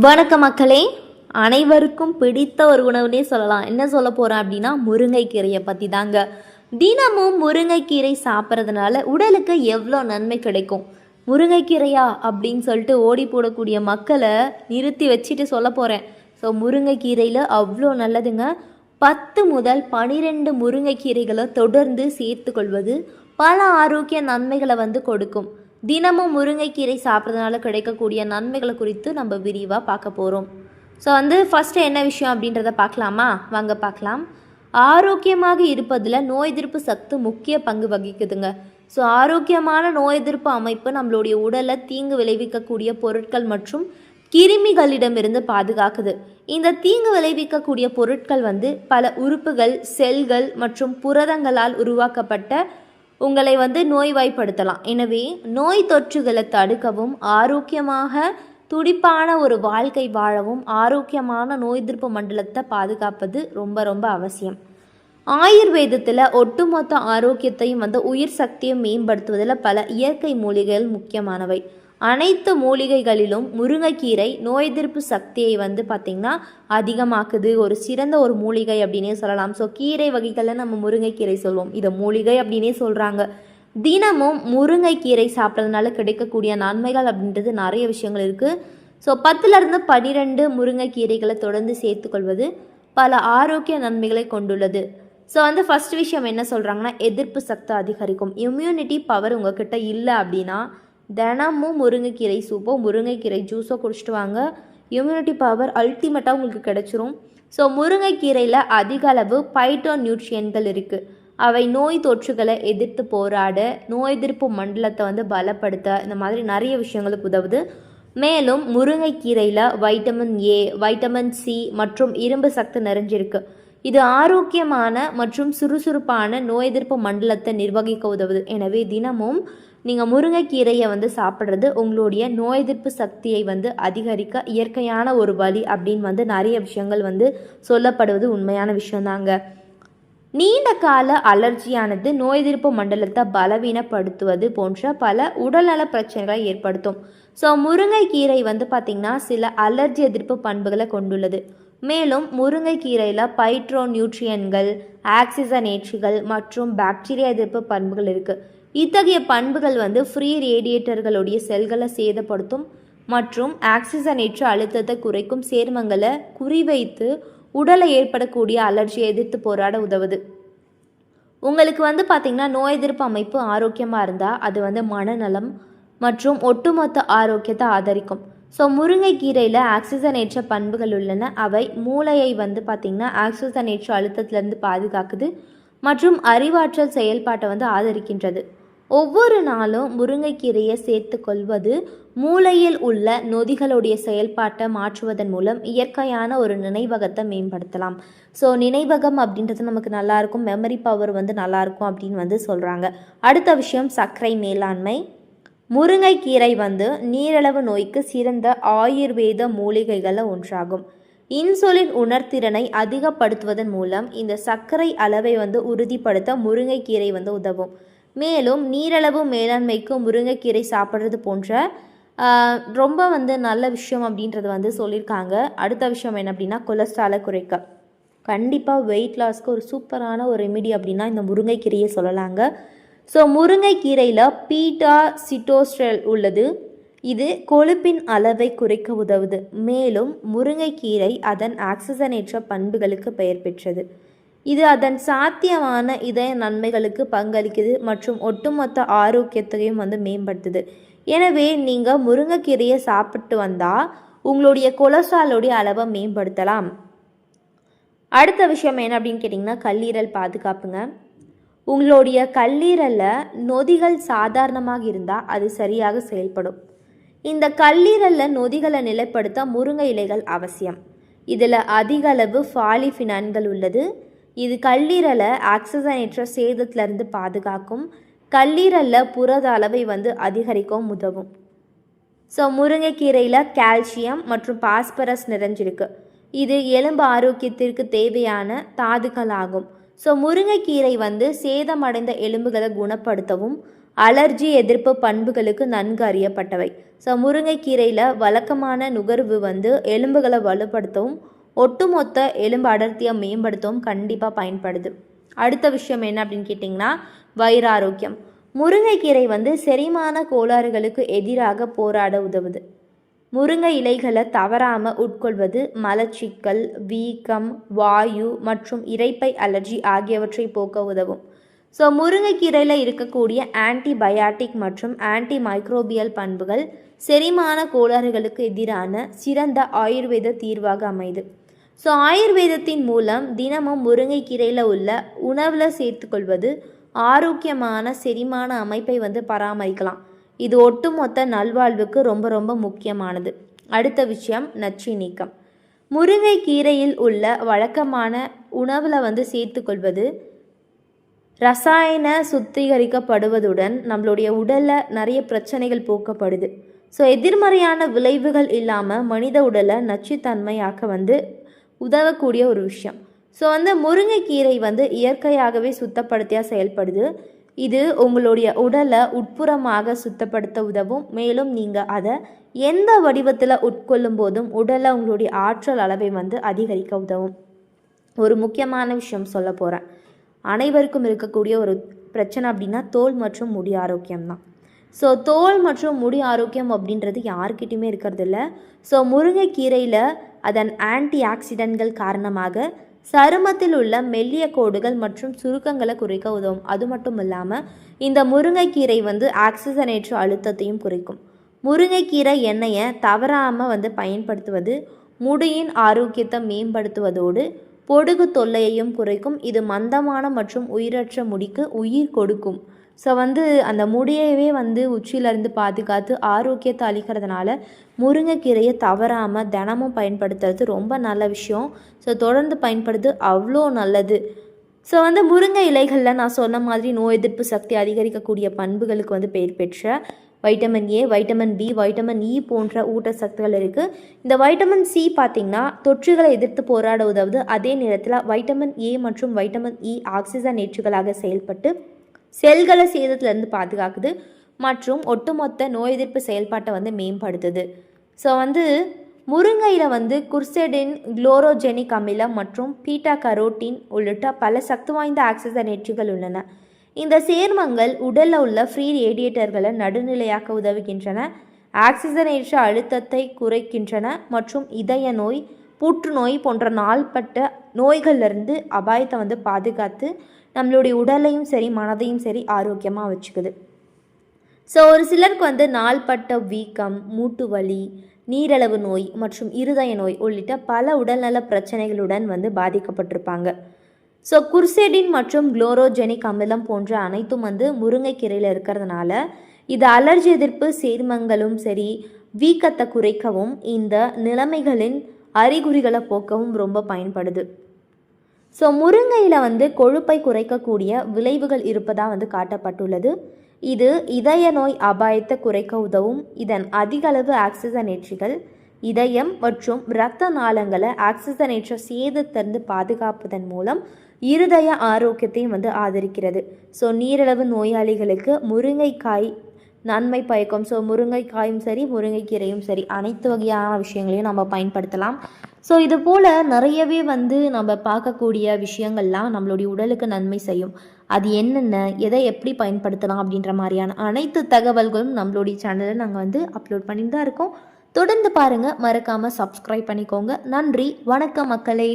வணக்க மக்களே, அனைவருக்கும் பிடித்த ஒரு உணவுனே சொல்லலாம். என்ன சொல்ல போகிறேன் அப்படின்னா, முருங்கைக்கீரையை பற்றி தாங்க. தினமும் முருங்கைக்கீரை சாப்பிட்றதுனால உடலுக்கு எவ்வளோ நன்மை கிடைக்கும். முருங்கைக்கீரையா அப்படின்னு சொல்லிட்டு ஓடி போடக்கூடிய மக்களை நிறுத்தி வச்சுட்டு சொல்ல போகிறேன். ஸோ முருங்கைக்கீரையில் அவ்வளோ நல்லதுங்க. 10 முதல் 12 முருங்கைக்கீரைகளை தொடர்ந்து சேர்த்து கொள்வது பல ஆரோக்கிய நன்மைகளை கொடுக்கும். தினமும் முருங்கைக்கீரை சாப்பிட்றதுனால கிடைக்கக்கூடிய நன்மைகளை குறித்து நம்ம விரிவாக பார்க்க போகிறோம். ஸோ ஃபஸ்ட்டு என்ன விஷயம் அப்படின்றத பார்க்கலாமா? வாங்க பார்க்கலாம். ஆரோக்கியமாக இருப்பதில் நோய் எதிர்ப்பு சக்தி முக்கிய பங்கு வகிக்குதுங்க. ஸோ ஆரோக்கியமான நோய் எதிர்ப்பு அமைப்பு நம்மளுடைய உடலை தீங்கு விளைவிக்கக்கூடிய பொருட்கள் மற்றும் கிருமிகளிடமிருந்து பாதுகாக்குது. இந்த தீங்கு விளைவிக்கக்கூடிய பொருட்கள் பல உறுப்புகள், செல்கள் மற்றும் புரதங்களால் உருவாக்கப்பட்ட உங்களை நோய்வாய்ப்படுத்தலாம். எனவே நோய் தொற்றுகளை தடுக்கவும், ஆரோக்கியமாக துடிப்பான ஒரு வாழ்க்கை வாழவும் ஆரோக்கியமான நோய் எதிர்ப்பு மண்டலத்தை பாதுகாப்பது ரொம்ப ரொம்ப அவசியம். ஆயுர்வேதத்தில் ஒட்டுமொத்த ஆரோக்கியத்தையும் உயிர் சக்தியை மேம்படுத்துவதில் பல இயற்கை மூலிகைகள் முக்கியமானவை. அனைத்து மூலிகைகளிலும் முருங்கைக்கீரை நோய் எதிர்ப்பு சக்தியை பார்த்திங்கன்னா அதிகமாக்குது. ஒரு சிறந்த ஒரு மூலிகை அப்படின்னே சொல்லலாம். ஸோ கீரை வகைகளில் நம்ம முருங்கைக்கீரை சொல்லுவோம், இதை மூலிகை அப்படின்னே சொல்கிறாங்க. தினமும் முருங்கைக்கீரை சாப்பிட்றதுனால கிடைக்கக்கூடிய நன்மைகள் அப்படின்றது நிறைய விஷயங்கள் இருக்குது. ஸோ 10லிருந்து 12 முருங்கைக்கீரைகளை தொடர்ந்து சேர்த்துக்கொள்வது பல ஆரோக்கிய நன்மைகளை கொண்டுள்ளது. ஸோ ஃபஸ்ட் விஷயம் என்ன சொல்கிறாங்கன்னா, எதிர்ப்பு சக்தி அதிகரிக்கும். இம்யூனிட்டி பவர் உங்ககிட்ட இல்லை அப்படின்னா தினமும் முருங்கைக்கீரை சூப்போ முருங்கைக்கீரை ஜூஸோ குடிச்சிட்டு வாங்க. இம்யூனிட்டி பவர் அல்டிமேட்டாக உங்களுக்கு கிடைச்சிரும். ஸோ முருங்கைக்கீரையில் அதிக அளவு பைட்டோ நியூட்ரியன்கள் இருக்குது. அவை நோய் தொற்றுகளை எதிர்த்து போராட, நோய் எதிர்ப்பு மண்டலத்தை பலப்படுத்த, இந்த மாதிரி நிறைய விஷயங்களுக்கு உதவுது. மேலும் முருங்கைக்கீரையில் வைட்டமின் ஏ, வைட்டமின் சி மற்றும் இரும்பு சக்தி நிறைஞ்சிருக்கு. இது ஆரோக்கியமான மற்றும் சுறுசுறுப்பான நோய் எதிர்ப்பு மண்டலத்தை நிர்வகிக்க உதவுது. எனவே தினமும் நீங்கள் முருங்கைக்கீரையை சாப்பிட்றது உங்களுடைய நோய் எதிர்ப்பு சக்தியை அதிகரிக்க இயற்கையான ஒரு வழி அப்படின்னு நிறைய விஷயங்கள் சொல்லப்படுவது உண்மையான விஷயந்தாங்க. நீண்ட கால அலர்ஜியானது நோய் எதிர்ப்பு மண்டலத்தை பலவீனப்படுத்துவது போன்ற பல உடல்நல பிரச்சனைகளை ஏற்படுத்தும். ஸோ முருங்கைக்கீரை பார்த்திங்கன்னா சில அலர்ஜி எதிர்ப்பு பண்புகளை கொண்டுள்ளது. மேலும் முருங்கைக்கீரையில் பைட்ரோ நியூட்ரியன்கள், ஆக்சிஜனேற்றிகள் மற்றும் பாக்டீரியா எதிர்ப்பு பண்புகள் இருக்குது. இத்தகைய பண்புகள் ஃப்ரீ ரேடியேட்டர்களுடைய செல்களை சேதப்படுத்தும் மற்றும் ஆக்சிஜனேற்ற அழுத்தத்தை குறைக்கும் சேர்மங்களை குறிவைத்து உடலை ஏற்படக்கூடிய அலர்ஜியை எதிர்த்து போராட உதவுது. உங்களுக்கு பார்த்திங்கன்னா நோய் எதிர்ப்பு அமைப்பு ஆரோக்கியமாக இருந்தால் அது மனநலம் மற்றும் ஒட்டுமொத்த ஆரோக்கியத்தை ஆதரிக்கும். ஸோ முருங்கைக்கீரையில் ஆக்சிஜனேற்ற பண்புகள் உள்ளன. அவை மூளையை பார்த்திங்கன்னா ஆக்சிஜனேற்ற அழுத்தத்திலிருந்து பாதுகாக்குது மற்றும் அறிவாற்றல் செயல்பாட்டை ஆதரிக்கின்றது. ஒவ்வொரு நாளும் முருங்கைக்கீரையை சேர்த்து கொள்வது மூளையில் உள்ள நொதிகளுடைய செயல்பாட்டை மாற்றுவதன் மூலம் இயற்கையான ஒரு நினைவகத்தை மேம்படுத்தலாம். ஸோ நினைவகம் அப்படின்றது நமக்கு நல்லாயிருக்கும், மெமரி பவர் நல்லாயிருக்கும் அப்படின்னு சொல்கிறாங்க. அடுத்த விஷயம் சர்க்கரை மேலாண்மை. முருங்கைக்கீரை நீரிழிவு நோய்க்கு சிறந்த ஆயுர்வேத மூலிகைகளில் ஒன்றாகும். இன்சுலின் உணர்திறனை அதிகப்படுத்துவதன் மூலம் இந்த சர்க்கரை அளவை உறுதிப்படுத்த முருங்கைக்கீரை உதவும். மேலும் நீரிழிவு மேலாண்மைக்கு முருங்கைக்கீரை சாப்பிட்றது போன்ற ரொம்ப நல்ல விஷயம் அப்படின்றது சொல்லியிருக்காங்க. அடுத்த விஷயம் என்ன அப்படின்னா, கொலஸ்ட்ராலை குறைக்க. கண்டிப்பாக வெயிட் லாஸ்க்கு ஒரு சூப்பரான ஒரு ரெமிடி அப்படின்னா இந்த முருங்கைக்கீரையை சொல்லலாங்க. ஸோ முருங்கைக்கீரையில் பீட்டா சிட்டோஸ்ட்ரெல் உள்ளது. இது கொழுப்பின் அளவை குறைக்க உதவுது. மேலும் முருங்கைக்கீரை அதன் ஆக்சிஜனேற்ற பண்புகளுக்கு பெயர் பெற்றது. இது அதன் சாத்தியமான இதய நன்மைகளுக்கு பங்களிக்குது மற்றும் ஒட்டுமொத்த ஆரோக்கியத்தையும் மேம்படுத்துது. எனவே நீங்கள் முருங்கைக்கீரையை சாப்பிட்டு வந்தால் உங்களுடைய கொலஸ்ட்ராலோடைய அளவை மேம்படுத்தலாம். அடுத்த விஷயம் என்ன அப்படின்னு கேட்டிங்கன்னா, கல்லீரல் பாதுகாப்புங்க. உங்களுடைய கல்லீரலில் நொதிகள் சாதாரணமாக இருந்தால் அது சரியாக செயல்படும். இந்த கல்லீரலில் நொதிகளை நிலைப்படுத்த முருங்கை இலைகள் அவசியம். இதில் அதிக அளவு பாலிஃபினான்கள் உள்ளது. இது கல்லீரலை ஆக்சிஜனேற்ற சேதத்திலிருந்து பாதுகாக்கும். கல்லீரலில் புரத அளவை அதிகரிக்கவும் உதவும். ஸோ முருங்கைக்கீரையில் கால்சியம் மற்றும் பாஸ்பரஸ் நிறைஞ்சிருக்கு. இது எலும்பு ஆரோக்கியத்திற்கு தேவையான தாதுக்கள் ஆகும். ஸோ முருங்கைக்கீரை சேதமடைந்த எலும்புகளை குணப்படுத்தவும் அலர்ஜி எதிர்ப்பு பண்புகளுக்கு நன்கு அறியப்பட்டவை. ஸோ முருங்கைக்கீரையில் வழக்கமான நுகர்வு வந்து எலும்புகளை வலுப்படுத்தவும் ஒட்டுமொத்த எலும்பு அடர்த்தியை மேம்படுத்தவும் கண்டிப்பாக பயன்படுது. அடுத்த விஷயம் என்ன அப்படின்னு கேட்டிங்கன்னா வயிறு ஆரோக்கியம். முருங்கைக்கீரை வந்து செரிமான கோளாறுகளுக்கு எதிராக போராட உதவுது. முருங்கை இலைகளை தவறாமல் உட்கொள்வது மலச்சிக்கல், வீக்கம், வாயு மற்றும் இரைப்பை அலர்ஜி ஆகியவற்றை போக்க உதவும். ஸோ முருங்கைக்கீரையில் இருக்கக்கூடிய ஆன்டிபயாட்டிக் மற்றும் ஆன்டி மைக்ரோபியல் பண்புகள் செரிமான கோளாறுகளுக்கு எதிரான சிறந்த ஆயுர்வேத தீர்வாக அமைது. ஸோ ஆயுர்வேதத்தின் மூலம் தினமும் முருங்கைக்கீரையில் உள்ள உணவில் சேர்த்துக்கொள்வது ஆரோக்கியமான செரிமான அமைப்பை வந்து பராமரிக்கலாம். இது ஒட்டுமொத்த நல்வாழ்வுக்கு ரொம்ப ரொம்ப முக்கியமானது. அடுத்த விஷயம் நச்சு நீக்கம். முருங்கைக்கீரையில் உள்ள வழக்கமான உணவில் வந்து சேர்த்துக்கொள்வது ரசாயன சுத்திகரிக்கப்படுவதுடன் நம்மளுடைய உடலில் நிறைய பிரச்சனைகள் போக்கப்படுது. ஸோ எதிர்மறையான விளைவுகள் இல்லாமல் மனித உடலை நச்சுத்தன்மையாக்க வந்து உதவக்கூடிய ஒரு விஷயம். ஸோ வந்து முருங்கைக்கீரை வந்து இயற்கையாகவே சுத்தப்படுத்தியாக செயல்படுது. இது உங்களுடைய உடலை உட்புறமாக சுத்தப்படுத்த உதவும். மேலும் நீங்கள் அதை எந்த வடிவத்தில் உட்கொள்ளும் போதும் உடலை உங்களுடைய ஆற்றல் அளவை வந்து அதிகரிக்க உதவும். ஒரு முக்கியமான விஷயம் சொல்ல போகிறேன். அனைவருக்கும் இருக்கக்கூடிய ஒரு பிரச்சனை அப்படின்னா தோல் மற்றும் முடி ஆரோக்கியம்தான். ஸோ தோல் மற்றும் முடி ஆரோக்கியம் அப்படின்றது யாருக்கிட்டையுமே இருக்கிறது இல்லை. ஸோ முருங்கைக்கீரையில் அதன் ஆன்டி ஆக்சிடென்ட்கள் காரணமாக சருமத்தில் உள்ள மெல்லிய கோடுகள் மற்றும் சுருக்கங்களை குறைக்க உதவும். அது மட்டும் இல்லாமல் இந்த முருங்கைக்கீரை வந்து ஆக்சிஜனேற்ற அழுத்தத்தையும் குறைக்கும். முருங்கைக்கீரை எண்ணெயை தவறாமல் வந்து பயன்படுத்துவது முடியின் ஆரோக்கியத்தை மேம்படுத்துவதோடு பொடுகு தொல்லையையும் குறைக்கும். இது மந்தமான மற்றும் உயிரற்ற முடிக்கு உயிர் கொடுக்கும். ஸோ வந்து அந்த முடியவே வந்து உச்சியிலேருந்து பாதுகாத்து ஆரோக்கியத்தை அளிக்கிறதுனால முருங்கைக்கீரையை தவறாமல் தினமும் பயன்படுத்துறது ரொம்ப நல்ல விஷயம். ஸோ தொடர்ந்து பயன்படுத்து அவ்வளோ நல்லது. ஸோ வந்து முருங்கை இலைகளில் நான் சொன்ன மாதிரி நோய் எதிர்ப்பு சக்தி அதிகரிக்கக்கூடிய பண்புகளுக்கு வந்து பெயர் பெற்ற vitamin A, vitamin B, vitamin E போன்ற ஊட்டச்சத்துக்கள் இருக்குது. இந்த வைட்டமின் சி பார்த்திங்கன்னா தொற்றுகளை எதிர்த்து போராட உதவுது. அதே நேரத்தில் வைட்டமின் ஏ மற்றும் வைட்டமின் இ ஆக்சிஜனேற்றுகளாக செயல்பட்டு செல்களை சேதத்திலேருந்து பாதுகாக்குது மற்றும் ஒட்டுமொத்த நோய் எதிர்ப்பு செயல்பாட்டை வந்து மேம்படுத்துது. ஸோ வந்து முருங்கையில் வந்து குர்செடின், குளோரோஜெனிக் அமிலம் மற்றும் பீட்டா கரோட்டின் உள்ளிட்ட பல சக்தி வாய்ந்த ஆக்சிஜனேற்றுகள் உள்ளன. இந்த சேர்மங்கள் உடலில் உள்ள ஃப்ரீ ரேடியேட்டர்களை நடுநிலையாக்க உதவுகின்றன, ஆக்சிஜனேற்ற அழுத்தத்தை குறைக்கின்றன மற்றும் இதய நோய், புற்றுநோய் போன்ற நாள்பட்ட நோய்கள்லேருந்து அபாயத்தை வந்து பாதுகாத்து நம்மளுடைய உடலையும் சரி மனதையும் சரி ஆரோக்கியமாக வச்சுக்குது. ஸோ ஒரு சிலருக்கு வந்து நாள்பட்ட வீக்கம், மூட்டு வலி, நீரிழிவு நோய் மற்றும் இருதய நோய் உள்ளிட்ட பல உடல்நல பிரச்சனைகளுடன் வந்து பாதிக்கப்பட்டிருப்பாங்க. ஸோ குர்செடின் மற்றும் குளோரோஜெனிக் அமிலம் போன்ற அனைத்தும் வந்து முருங்கைக்கீரையில் இருக்கிறதுனால இது அலர்ஜி எதிர்ப்பு சேர்மங்களும் சரி வீக்கத்தை குறைக்கவும் இந்த நிலைமைகளின் அறிகுறிகளை போக்கவும் ரொம்ப பயன்படுது. ஸோ முருங்கையில் வந்து கொழுப்பை குறைக்கக்கூடிய விளைவுகள் இருப்பதாக வந்து காட்டப்பட்டுள்ளது. இது இதய நோய் அபாயத்தை குறைக்க உதவும். இதன் அதிகளவு ஆக்சிஜனேற்றிகள் இதயம் மற்றும் இரத்த நாளங்களை ஆக்சிஜனேற்ற சேதத்திலிருந்து பாதுகாப்பதன் மூலம் இருதய ஆரோக்கியத்தையும் வந்து ஆதரிக்கிறது. ஸோ நீரிழிவு நோயாளிகளுக்கு முருங்கைக்காய் நன்மை பயக்கும். ஸோ முருங்கைக்காயும் சரி முருங்கைக்கீரையும் சரி அனைத்து வகையான விஷயங்களையும் நம்ம பயன்படுத்தலாம். ஸோ இது போல் நிறையவே வந்து நம்ம பார்க்கக்கூடிய விஷயங்கள்லாம் நம்மளுடைய உடலுக்கு நன்மை செய்யும். அது என்னென்ன, எதை எப்படி பயன்படுத்தலாம் அப்படின்ற மாதிரியான அனைத்து தகவல்களும் நம்மளுடைய சேனலில் நாங்கள் வந்து அப்லோட் பண்ணிட்டு தான் இருக்கோம். தொடர்ந்து பாருங்கள், மறக்காமல் சப்ஸ்கிரைப் பண்ணிக்கோங்க. நன்றி, வணக்கம் மக்களே.